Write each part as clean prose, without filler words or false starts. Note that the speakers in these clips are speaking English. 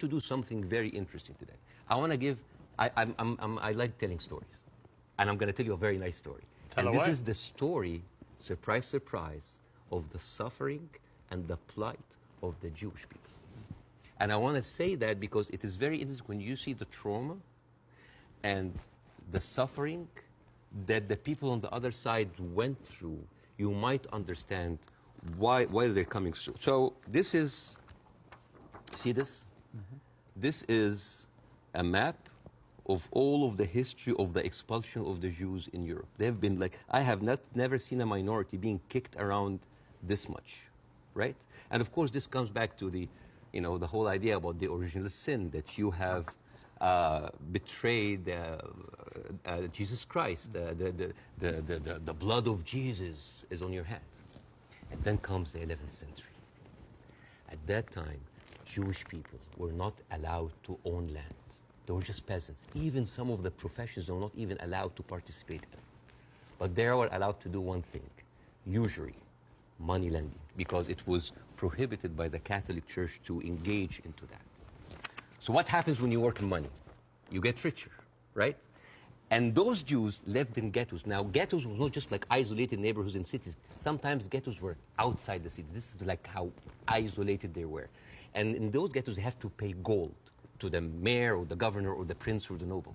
to do something very interesting today. I want to give, I like telling stories. And I'm going to tell you a very nice story. Tell and away. This is the story, surprise, surprise, of the suffering and the plight of the Jewish people. And I want to say that because it is very interesting when you see the trauma and the suffering that the people on the other side went through, you might understand why they're coming through. So this is, see this? This is a map of all of the history of the expulsion of the Jews in Europe. They've been like, I have never seen a minority being kicked around this much, right? And of course, this comes back to the, the whole idea about the original sin, that you have betrayed Jesus Christ. The blood of Jesus is on your hands. And then comes the 11th century. At that time, Jewish people were not allowed to own land. They were just peasants. Even some of the professions were not even allowed to participate in. But they were allowed to do one thing, usury, money lending, because it was prohibited by the Catholic Church to engage into that. So what happens when you work in money? You get richer, right? And those Jews lived in ghettos. Now, ghettos was not just like isolated neighborhoods in cities. Sometimes ghettos were outside the city. This is like how isolated they were. And in those ghettos, they have to pay gold to the mayor or the governor or the prince or the noble.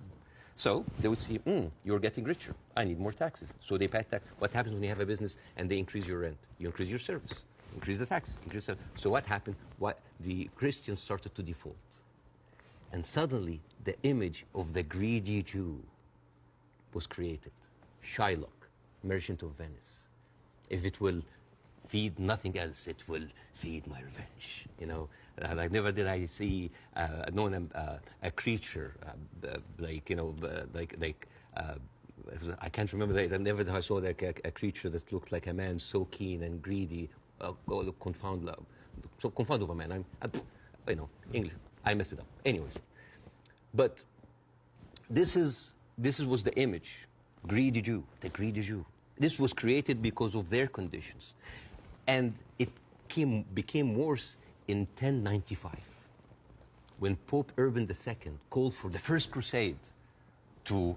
So they would see, you're getting richer. I need more taxes. So they pay tax. What happens when you have a business and they increase your rent? You increase your service, increase the taxes. So what happened? The Christians started to default. And suddenly, the image of the greedy Jew was created. Shylock, merchant of Venice. If it will feed nothing else, it will feed my revenge. Like never did I see a creature I can't remember that. Never did I saw like a creature that looked like a man, so keen and greedy. Confound of a man. English. I messed it up. Anyways, but this was the image, greedy Jew, the greedy Jew. This was created because of their conditions. And it became worse in 1095, when Pope Urban II called for the first crusade to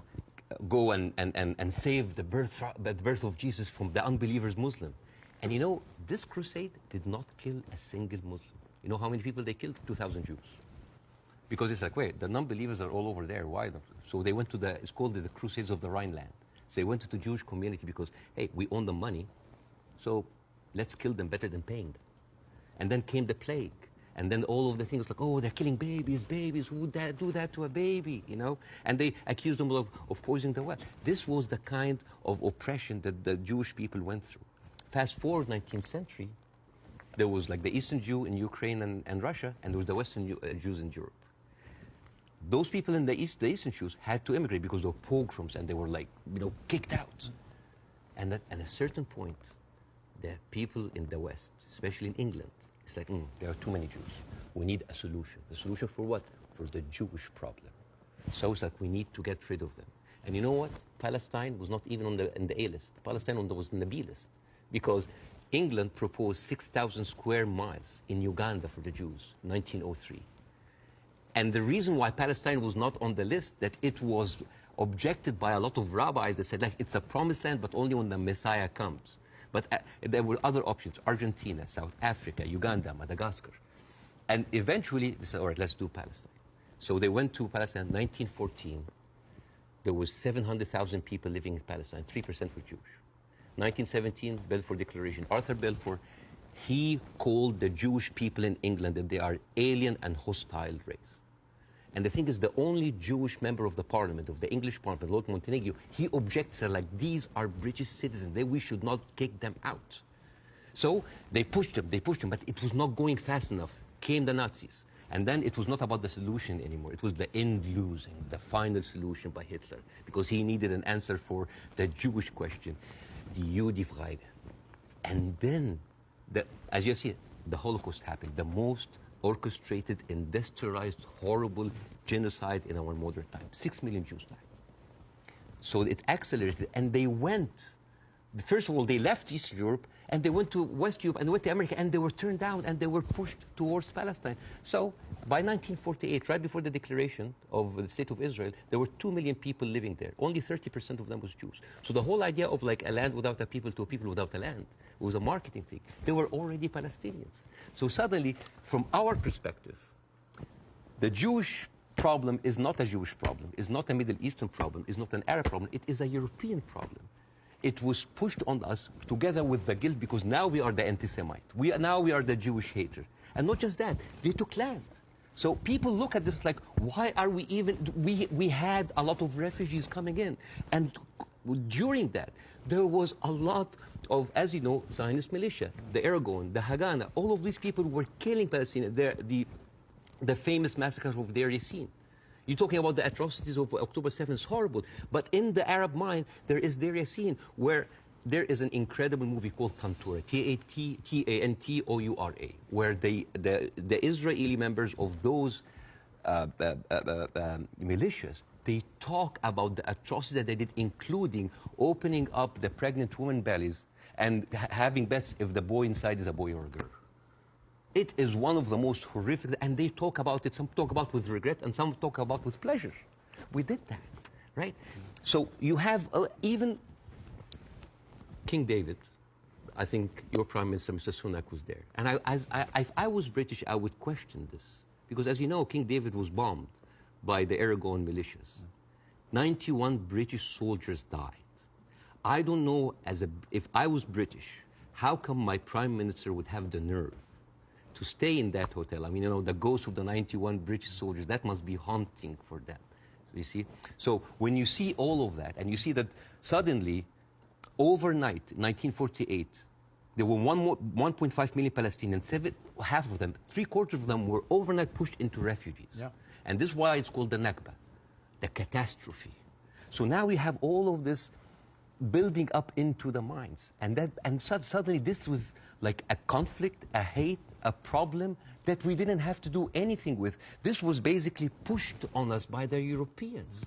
go and save the birth of Jesus from the unbelievers Muslim. And this crusade did not kill a single Muslim. You know how many people they killed? 2,000 Jews. Because it's like, wait, the non-believers are all over there. Why? So they went to it's called the Crusades of the Rhineland. So they went to the Jewish community because, hey, we own the money, so let's kill them better than paying them. And then came the plague. And then all of the things like, oh, they're killing babies, who would do that to a baby, And they accused them of poisoning the well. This was the kind of oppression that the Jewish people went through. Fast forward 19th century, there was like the Eastern Jew in Ukraine and Russia, and there was the Western Jews in Europe. Those people in the Eastern Jews had to immigrate because there were pogroms and they were like, kicked out. And at a certain point, the people in the West, especially in England, it's like, there are too many Jews. We need a solution. A solution for what? For the Jewish problem. So it's like we need to get rid of them. And you know what? Palestine was not even in the A list. Palestine was in the B list. Because England proposed 6,000 square miles in Uganda for the Jews, 1903. And the reason why Palestine was not on the list, that it was objected by a lot of rabbis that said, like, it's a promised land, but only when the Messiah comes. But there were other options, Argentina, South Africa, Uganda, Madagascar. And eventually, they said, all right, let's do Palestine. So they went to Palestine in 1914. There was 700,000 people living in Palestine, 3% were Jewish. 1917, Balfour Declaration. Arthur Balfour, he called the Jewish people in England that they are alien and hostile race. And the thing is, the only Jewish member of the parliament, of the English parliament, Lord Montague, he objects, like, these are British citizens. We should not kick them out. So they pushed them, but it was not going fast enough. Came the Nazis. And then it was not about the solution anymore. It was the end losing, the final solution by Hitler, because he needed an answer for the Jewish question, the Judefrage. And then, as you see, the Holocaust happened, the most orchestrated, industrialized, horrible genocide in our modern time. 6 million Jews died. So it accelerated, and they went First of all, they left Eastern Europe and they went to West Europe and went to America, and they were turned down and they were pushed towards Palestine. So by 1948, right before the declaration of the State of Israel, there were 2 million people living there. Only 30% of them was Jews. So the whole idea of like a land without a people to a people without a land was a marketing thing. They were already Palestinians. So suddenly, from our perspective, the Jewish problem is not a Jewish problem, is not a Middle Eastern problem, is not an Arab problem. It is a European problem. It was pushed on us together with the guilt, because now we are the anti-Semite. Now we are the Jewish hater. And not just that, they took land. So people look at this like, why are we even, we had a lot of refugees coming in. And during that, there was a lot of, as you know, Zionist militia, the Aragon, the Haganah, all of these people were killing Palestinians. The famous massacre of Deir Yassin. You're talking about the atrocities of October 7th, it's horrible. But in the Arab mind, there is Deir Yassin, where there is an incredible movie called Tantoura, Tantoura, where the Israeli members of those militias, they talk about the atrocities that they did, including opening up the pregnant women bellies and having bets if the boy inside is a boy or a girl. It is one of the most horrific, and they talk about it, some talk about with regret, and some talk about with pleasure. We did that, right? So you have even King David. I think your Prime Minister, Mr. Sunak, was there. And if I was British, I would question this. Because as you know, King David was bombed by the Aragon militias. 91 British soldiers died. I don't know, if I was British, how come my Prime Minister would have the nerve to stay in that hotel? I mean, you know, the ghosts of the 91 British soldiers, that must be haunting for them, you see? So when you see all of that, and you see that suddenly, overnight, 1948, there were 1.5 million Palestinians, half of them, 3/4 of them were overnight pushed into refugees. Yeah. And this is why it's called the Nakba, the catastrophe. So now we have all of this building up into the minds. And suddenly this was like a conflict, a hate, a problem that we didn't have to do anything with. This was basically pushed on us by the Europeans.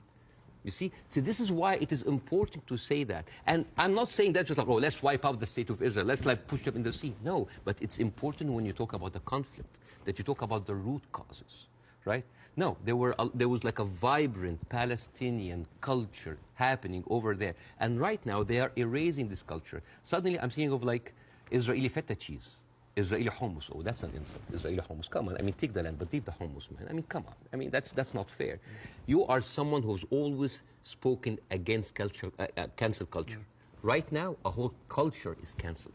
You see? So this is why it is important to say that. And I'm not saying that just like, oh, let's wipe out the State of Israel, let's like push them in the sea. No, but it's important when you talk about the conflict, that you talk about the root causes, right? No, there was like a vibrant Palestinian culture happening over there. And right now they are erasing this culture. Suddenly I'm thinking of like Israeli feta cheese, Israeli hummus. Oh, that's an insult. Israeli hummus. Come on. I mean, take the land, but leave the hummus, man. I mean, come on. I mean, that's not fair. You are someone who's always spoken against culture, cancel culture. Right now, a whole culture is canceled.